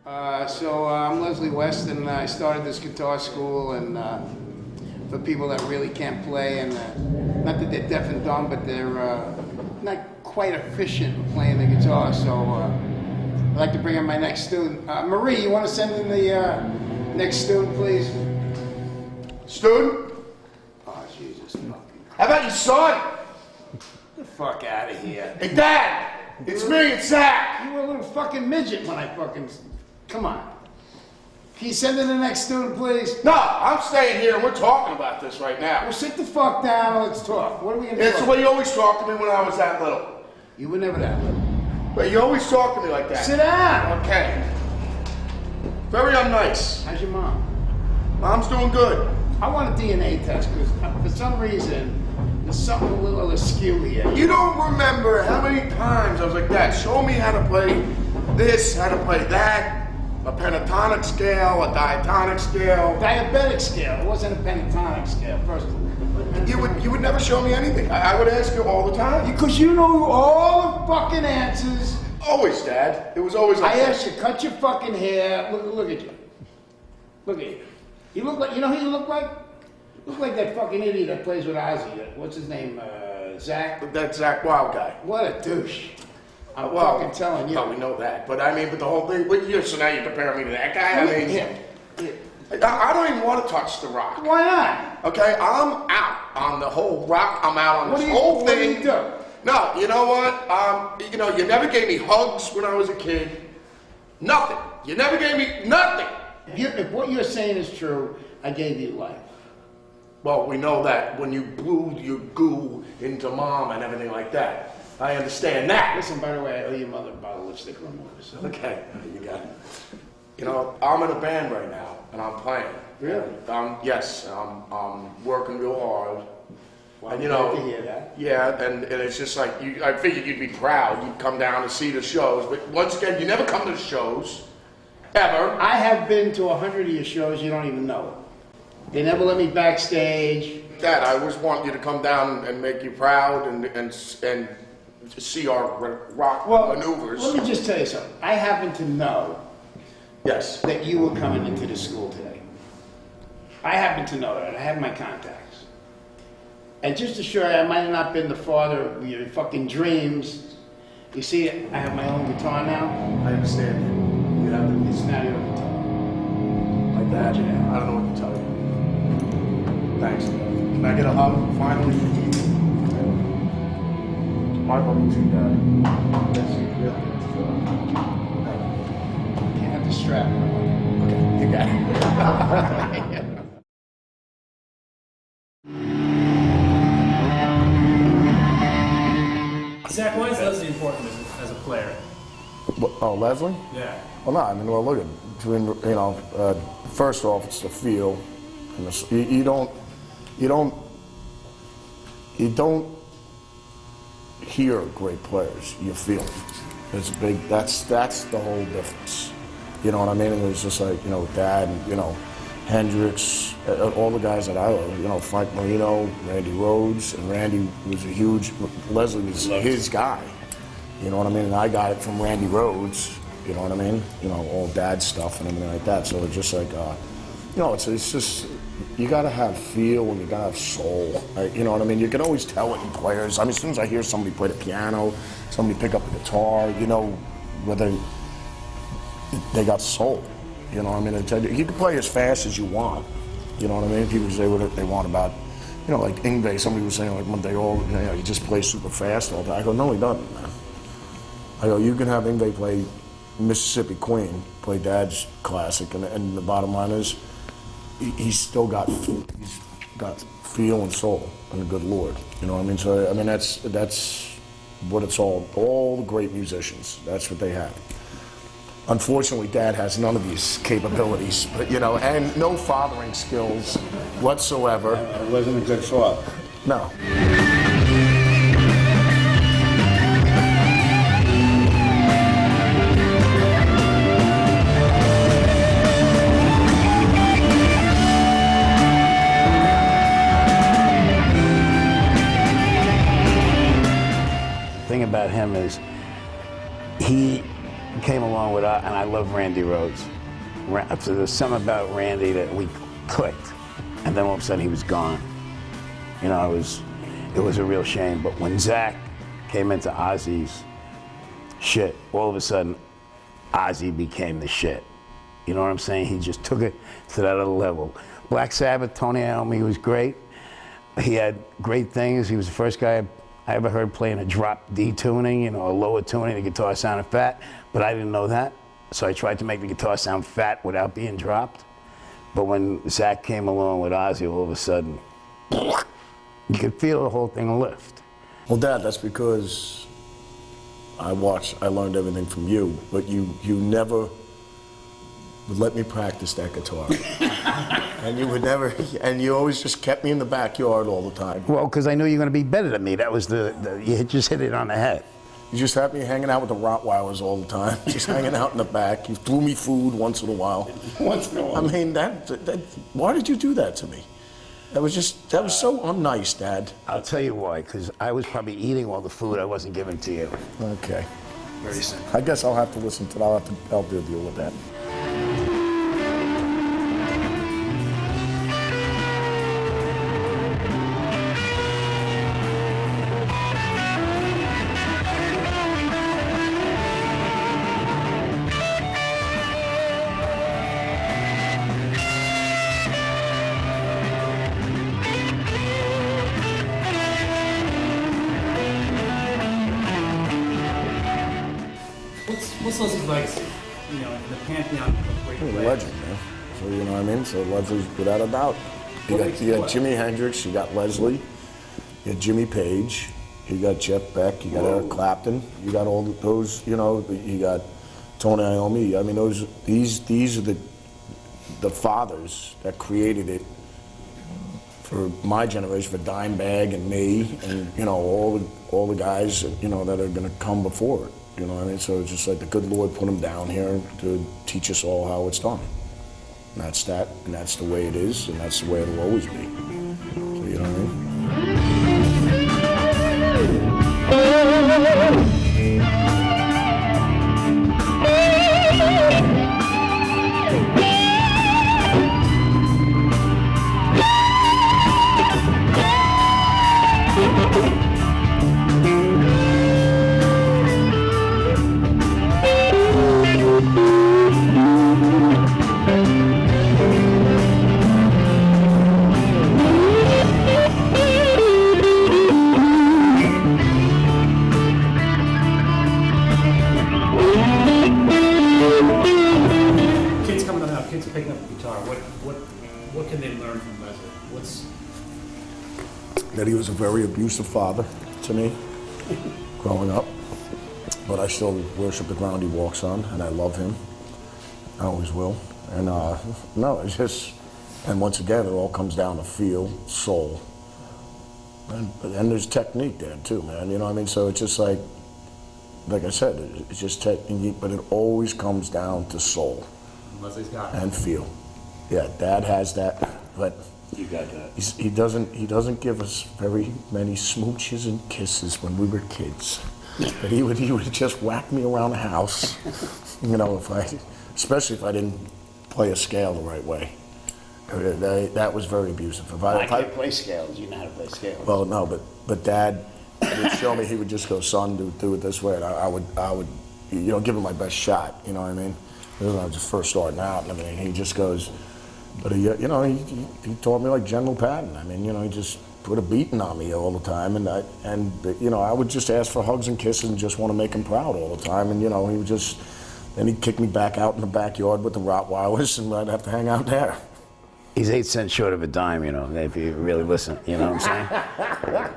I'm Leslie West, and I started this guitar school, and for people that really can't play, and not that they're deaf and dumb, but they're not quite efficient in playing the guitar. So I'd like to bring in my next student. Marie, you want to send in the next student, please? Student? Oh, Jesus fucking How about your son? Get the fuck out of here. Hey, Dad! It's me, it's Zakk! You were a little fucking midget when I fucking... Come on. Can you send in the next student, please? No, I'm staying here and we're talking about this right now. Well, sit the fuck down and let's talk. What are we gonna It's talk? the way you always talked to me when I was that little. You were never that little. But you always talk to me like that. Sit down. Okay. Very unnice. How's your mom? Mom's doing good. I want a DNA test because for some reason there's something a little askew here. You don't remember how many times I was like, Dad, show me how to play this, how to play that. A pentatonic scale, a diatonic scale. Diabetic scale. It wasn't a pentatonic scale, first of all. You would never show me anything. I would ask you all the time. Because you know all the fucking answers. Always, Dad. It was always like I this. asked you, cut your fucking hair. Look at you. Look at you. You look like, you know who you look like? You look like that fucking idiot that plays with Ozzy. What's his name? Zakk? That Zakk Wylde guy. What a douche. I'm Well, fucking telling you. No, we know that. But I mean, but the whole thing, so now you're comparing me to that guy? I mean, I don't even want to touch the rock. Why not? Okay, I'm out on the whole rock. I'm out on this whole thing. What do you do? No, you know what? You never gave me hugs when I was a kid. Nothing. You never gave me nothing. If what you're saying is true, I gave you life. Well, we know that when you blew your goo into Mom and everything like that. I understand that. Listen, by the way, I owe your mother a bottle of lipstick removers. Okay, you got it. You know, I'm in a band right now, and I'm playing. Really? Yes, I'm working real hard. Well, and I'm glad to hear that. Yeah, and it's just like, I figured you'd be proud. You'd come down to see the shows, but once again, you never come to the shows, ever. I have been to 100 of your shows, you don't even know it. They never let me backstage. Dad, I always want you to come down and make you proud and see our rock maneuvers. Let me just tell you something. I happen to know Yes. that you were coming into the school today. I happen to know that. I have my contacts. And just to show you, I might have not been the father of your fucking dreams. You see, I have my own guitar now. I understand. You have to. It's not your guitar. My dad, I don't know what to tell you. Thanks. Can I get a hug, finally? My love too, Dad. That's really Can't have the strap. Okay, you got it. Zakk, why is Leslie important as a player? Oh, Leslie? Yeah. Well, no, I mean, well, look at between, first off, it's the feel, and you don't hear great players, you feel it. It's big. That's the whole difference. You know what I mean? It was just like, Dad, and, Hendrix, all the guys that I love, Frank Marino, Randy Rhoads, and Randy was Leslie was his guy. You know what I mean? And I got it from Randy Rhoads, you know what I mean? All Dad stuff and everything like that. So it's just like, it's just, you gotta have feel and you gotta have soul. You know what I mean? You can always tell it in players. I mean, as soon as I hear somebody play the piano, somebody pick up the guitar, whether they got soul. You know what I mean? You can play as fast as you want. You know what I mean? People say what they want about, like Yngwie. Somebody was saying like one day, he just plays super fast all the time. I go, no, he doesn't, man. I go, you can have Yngwie play Mississippi Queen, play Dad's classic, and the bottom line is, he's got feel and soul and a good Lord. You know what I mean? So I mean that's what it's all the great musicians. That's what they have. Unfortunately, Dad has none of these capabilities, but and no fathering skills whatsoever. It wasn't a good father. No. The thing about him is he came along with, and I love Randy Rhoads. So there's something about Randy that we clicked, and then all of a sudden he was gone. You know, it was a real shame. But when Zakk came into Ozzy's shit, all of a sudden, Ozzy became the shit. You know what I'm saying? He just took it to that other level. Black Sabbath, Tony Iommi was great. He had great things. He was the first guy I ever heard playing a drop D tuning, you know, a lower tuning. The guitar sounded fat, but I didn't know that. So I tried to make the guitar sound fat without being dropped. But when Zakk came along with Ozzy, all of a sudden, you could feel the whole thing lift. Well, Dad, that's because I learned everything from you, but you never would let me practice that guitar. And you would never, and you always just kept me in the backyard all the time. Well, because I knew you were going to be better than me. That was you just hit it on the head. You just had me hanging out with the Rottweilers all the time, just hanging out in the back. You threw me food once in a while. Once in a while. I mean, why did you do that to me? That was so unnice, Dad. I'll tell you why, because I was probably eating all the food I wasn't giving to you. Okay. Very simple. I guess I'll have to listen to that. I'll have to deal with that. What's Leslie's legacy? You know, in the pantheon of great He's a players. legend, man. So you know what I mean? So Leslie's without a doubt. You got Jimi Hendrix, you got Leslie, you got Jimmy Page, you got Jeff Beck, you got Eric Clapton, you got all those, you know, you got Tony Iommi. I mean, these are the fathers that created it for my generation, for Dimebag and me, and you know all the guys you know that are going to come before it. You know what I mean? So it's just like the good Lord put them down here to teach us all how it's done. And that's that, and that's the way it is, and that's the way it'll always be. So you know what I mean? Kids coming up now, kids picking up the guitar. What can they learn from Leslie? That he was a very abusive father to me growing up, but I still worship the ground he walks on, and I love him. I always will. And no, it's just, and once again, it all comes down to feel, soul, and there's technique there too, man. You know what I mean? So it's just like I said, it's just technique, but it always comes down to soul. Leslie's got it. And feel. Yeah, Dad has that, but You got that. he doesn't give us very many smooches and kisses when we were kids. But he would just whack me around the house, you know, especially if I didn't play a scale the right way. That was very abusive. I can't play scales. You know how to play scales. Well, no, but Dad would show me. He would just go, "Son, do it this way," and I would, you know, give him my best shot. You know what I mean? When I was just first starting out and everything, he just goes, but he, you know, he taught me like General Patton. I mean, you know, he just put a beating on me all the time, and you know, I would just ask for hugs and kisses and just want to make him proud all the time, and you know, then he'd kick me back out in the backyard with the Rottweilers, and I'd have to hang out there. He's 8 cents short of a dime, you know, if you really listen, you know what I'm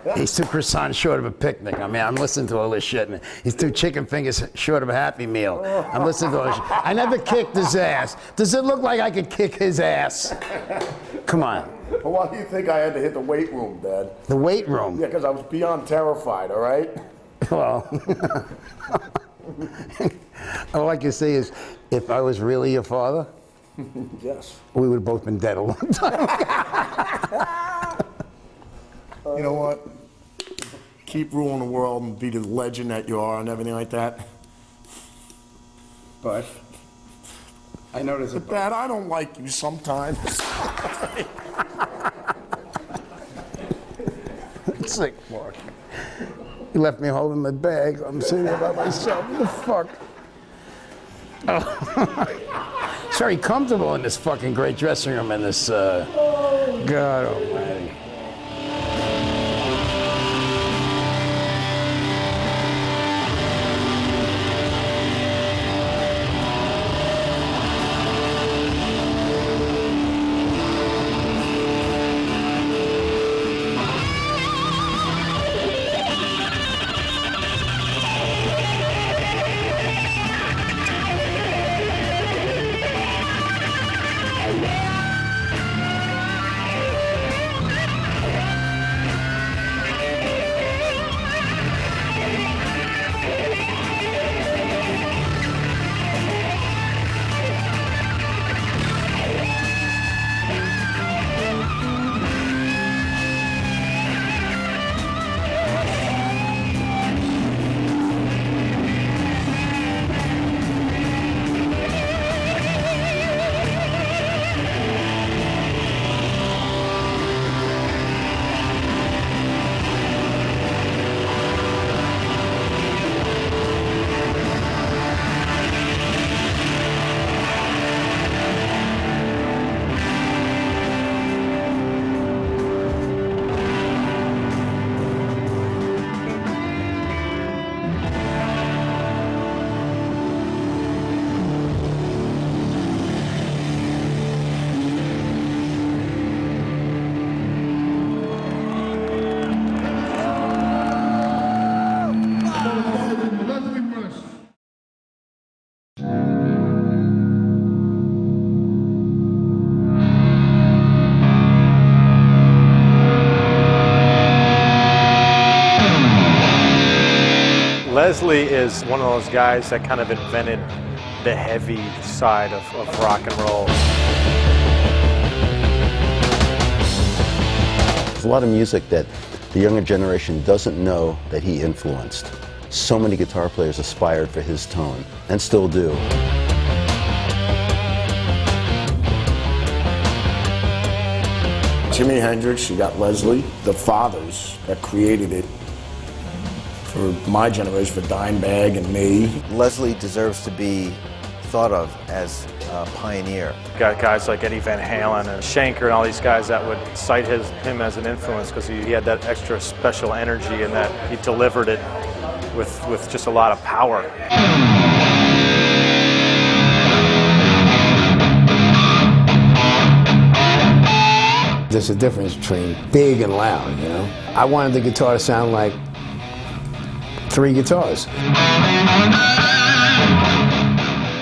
saying? He's 2 croissants short of a picnic. I mean, I'm listening to all this shit, and he's 2 chicken fingers short of a Happy Meal. I'm listening to all this shit. I never kicked his ass. Does it look like I could kick his ass? Come on. Well, why do you think I had to hit the weight room, Dad? The weight room. Yeah, because I was beyond terrified, all right? Well, all I can say is, if I was really your father, Yes. we would have both been dead a long time. You know what? Keep ruling the world and be the legend that you are and everything like that. but I know there's a but. Dad, I don't like you sometimes. It's like, Mark. You left me holding the bag. I'm sitting there by myself. What the fuck? Oh. It's very comfortable in this fucking great dressing room in this, God almighty. Leslie is one of those guys that kind of invented the heavy side of rock and roll. There's a lot of music that the younger generation doesn't know that he influenced. So many guitar players aspired for his tone, and still do. Jimi Hendrix, you got Leslie, the fathers that created it for my generation, for Dimebag and me. Leslie deserves to be thought of as a pioneer. Got guys like Eddie Van Halen and Schenker and all these guys that would cite him as an influence because he had that extra special energy and that he delivered it with just a lot of power. There's a difference between big and loud, you know? I wanted the guitar to sound like 3 guitars.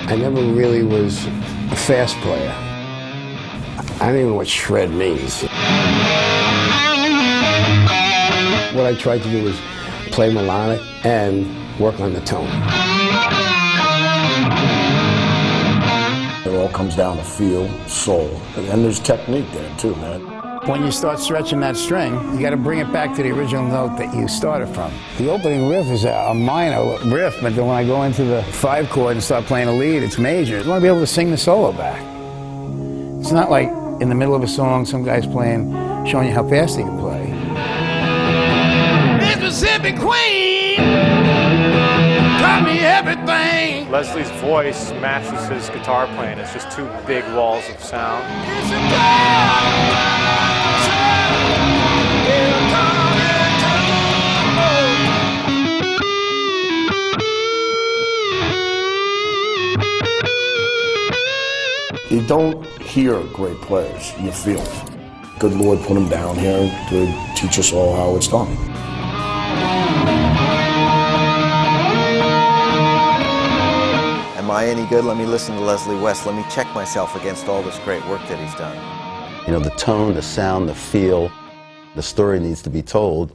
I never really was a fast player. I don't even know what shred means. What I tried to do was play melodic and work on the tone. It all comes down to feel, soul, and there's technique there too, man. When you start stretching that string, you got to bring it back to the original note that you started from. The opening riff is a minor riff, but then when I go into the 5 chord and start playing a lead, it's major. I want to be able to sing the solo back. It's not like in the middle of a song, some guy's playing, showing you how fast he can play. Mississippi Queen taught me everything. Leslie's voice matches his guitar playing. It's just 2 big walls of sound. You don't hear great players, you feel it. Good Lord put them down here to teach us all how it's done. Am I any good? Let me listen to Leslie West. Let me check myself against all this great work that he's done. You know, the tone, the sound, the feel, the story needs to be told.